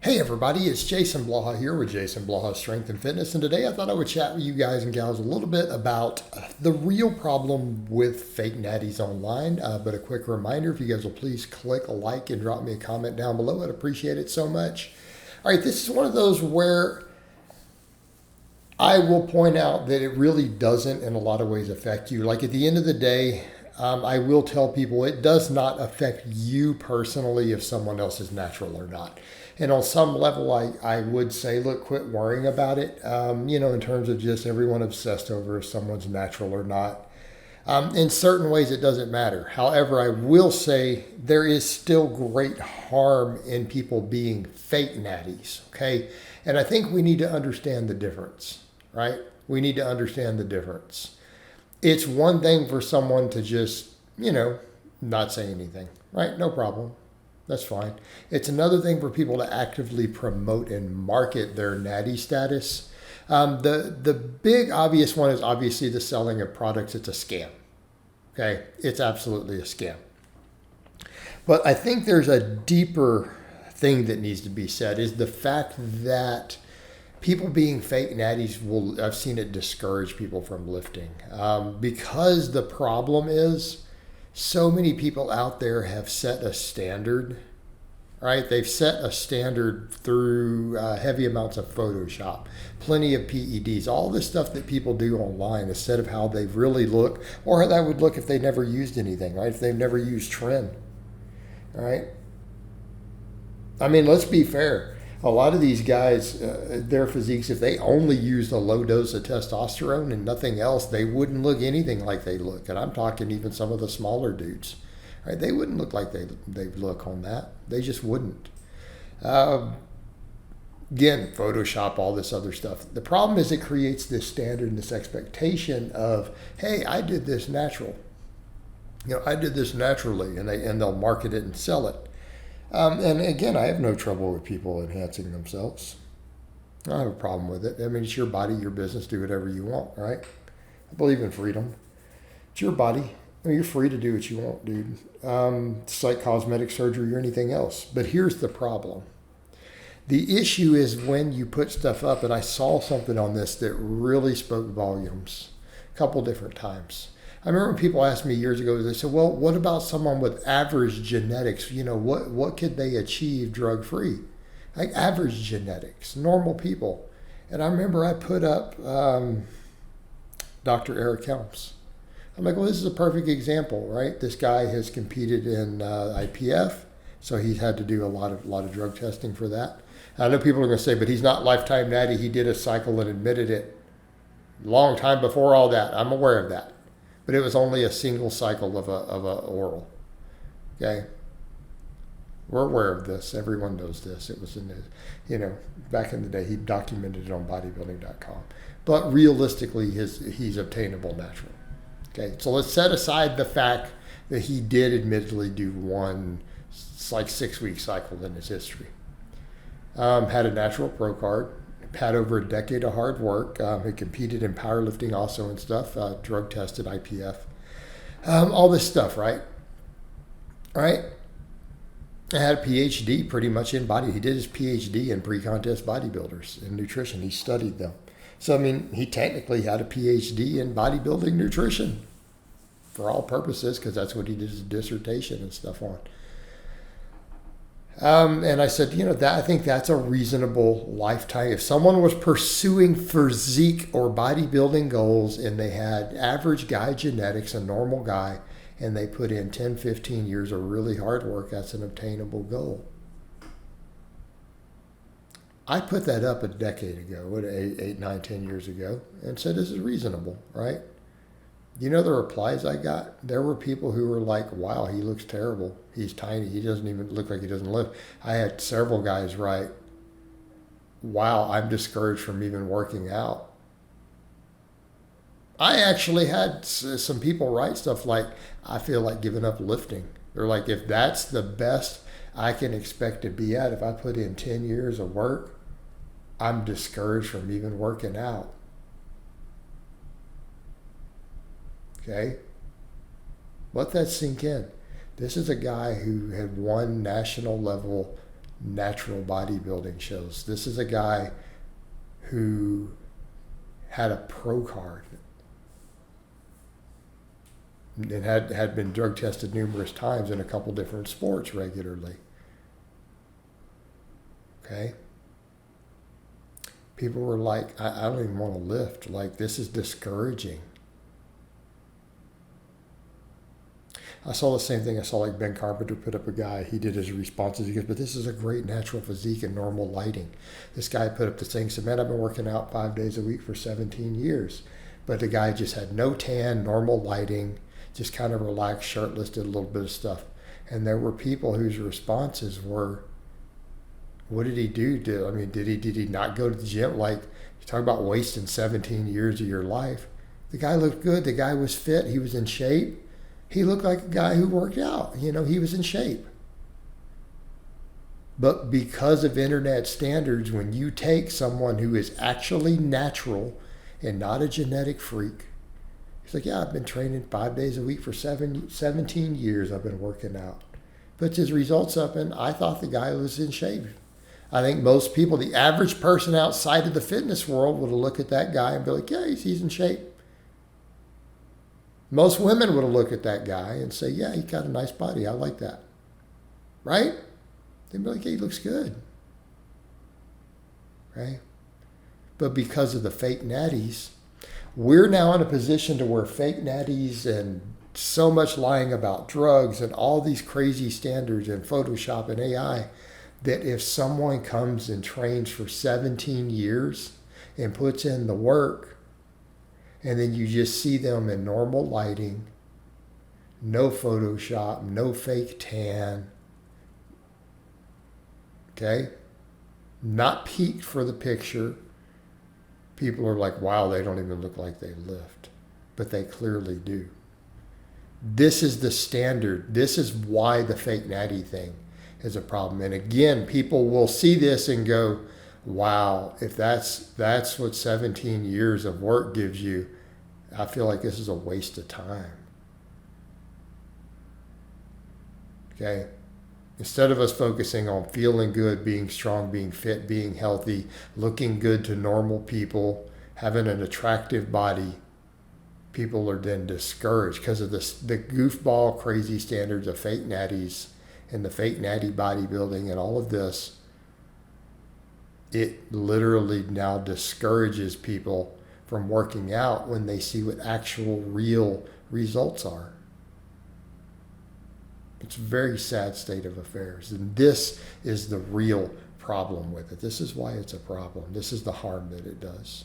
Hey everybody, it's Jason Blaha here with Jason Blaha Strength and Fitness, and today I thought I would chat with you guys and gals a little bit about the real problem with fake natties online. But a quick reminder, if you guys will please click a like and drop me a comment down below, I'd appreciate it so much. All right, this is one of those where I will point out that it really doesn't in a lot of ways affect you. Like at the end of the day, I will tell people it does not affect you personally if someone else is natural or not. And on some level, I would say, look, quit worrying about it, in terms of just everyone obsessed over if someone's natural or not. In certain ways, it doesn't matter. However, I will say there is still great harm in people being fake natties, okay? And I think we need to understand the difference, right? We need to understand the difference. It's one thing for someone to just, not say anything, right? No problem. That's fine. It's another thing for people to actively promote and market their natty status. The big obvious one is obviously the selling of products. It's a scam. Okay, it's absolutely a scam. But I think there's a deeper thing that needs to be said is the fact that people being fake natties I've seen it discourage people from lifting because the problem is so many people out there have set a standard, right? They've set a standard through heavy amounts of Photoshop, plenty of PEDs, all this stuff that people do online instead of how they really look or how that would look if they never used anything, right? If they've never used trim, right? I mean, let's be fair. A lot of these guys, their physiques, if they only used a low dose of testosterone and nothing else, they wouldn't look anything like they look. And I'm talking even some of the smaller dudes, right? They wouldn't look like they look on that. They just wouldn't. Again, Photoshop, all this other stuff. The problem is it creates this standard and this expectation of, hey, I did this natural. I did this naturally, and they'll market it and sell it. And again, I have no trouble with people enhancing themselves. I don't have a problem with it. I mean, it's your body, your business, do whatever you want, right? I believe in freedom. It's your body. I mean, you're free to do what you want, dude. It's like cosmetic surgery or anything else. But here's the problem. The issue is when you put stuff up, and I saw something on this that really spoke volumes a couple different times. I remember people asked me years ago, they said, well, what about someone with average genetics? What could they achieve drug-free? Like average genetics, normal people. And I remember I put up Dr. Eric Helms. I'm like, well, this is a perfect example, right? This guy has competed in IPF, so he's had to do a lot of drug testing for that. I know people are going to say, but he's not lifetime natty. He did a cycle and admitted it long time before all that. I'm aware of that. But it was only a single cycle of a oral. Okay, we're aware of this. Everyone knows this. It was in the, back in the day. He documented it on bodybuilding.com. But realistically, he's obtainable natural. Okay, so let's set aside the fact that he did admittedly do one 6-week cycle in his history. Had a natural pro card. Had over a decade of hard work. He competed in powerlifting also and stuff. Drug tested IPF. All this stuff, right? Right? I had a PhD pretty much in body. He did his PhD in pre-contest bodybuilders in nutrition. He studied them. So, I mean, he technically had a PhD in bodybuilding nutrition for all purposes because that's what he did his dissertation and stuff on. And I said, I think that's a reasonable lifetime. If someone was pursuing physique or bodybuilding goals and they had average guy genetics, a normal guy, and they put in 10, 15 years of really hard work, that's an obtainable goal. I put that up a decade ago, 8, 9, 10 years ago, and said this is reasonable, right? The replies I got? There were people who were like, wow, he looks terrible. He's tiny. He doesn't even look like he doesn't lift. I had several guys write, wow, I'm discouraged from even working out. I actually had some people write stuff like, I feel like giving up lifting. They're like, if that's the best I can expect to be at, if I put in 10 years of work, I'm discouraged from even working out. Okay? Let that sink in. This is a guy who had won national level natural bodybuilding shows. This is a guy who had a pro card and had been drug tested numerous times in a couple different sports regularly. Okay? People were like, I don't even want to lift. Like, this is discouraging. I saw the same thing. I saw like Ben Carpenter put up a guy. He did his responses. He goes, but this is a great natural physique and normal lighting. This guy put up the thing, said, man, I've been working out 5 days a week for 17 years. But the guy just had no tan, normal lighting, just kind of relaxed, shirtless, did a little bit of stuff. And there were people whose responses were, what did he do? Did he not go to the gym? Like, you talk about wasting 17 years of your life. The guy looked good. The guy was fit. He was in shape. He looked like a guy who worked out. He was in shape. But because of internet standards, when you take someone who is actually natural and not a genetic freak, he's like, yeah, I've been training 5 days a week for 17 years. I've been working out. Puts his results up, and I thought the guy was in shape. I think most people, the average person outside of the fitness world, would have looked at that guy and be like, yeah, he's in shape. Most women would have looked at that guy and say, yeah, he's got a nice body. I like that. Right? They'd be like, yeah, he looks good. Right? But because of the fake natties, we're now in a position to where fake natties and so much lying about drugs and all these crazy standards and Photoshop and AI, that if someone comes and trains for 17 years and puts in the work, and then you just see them in normal lighting, no Photoshop, no fake tan, okay? Not peaked for the picture. People are like, wow, they don't even look like they lift. But they clearly do. This is the standard. This is why the fake natty thing is a problem. And again, people will see this and go, wow, if that's what 17 years of work gives you, I feel like this is a waste of time. Okay? Instead of us focusing on feeling good, being strong, being fit, being healthy, looking good to normal people, having an attractive body, people are then discouraged because of the goofball crazy standards of fake natties and the fake natty bodybuilding and all of this. It literally now discourages people from working out when they see what actual real results are. It's a very sad state of affairs. And this is the real problem with it. This is why it's a problem. This is the harm that it does.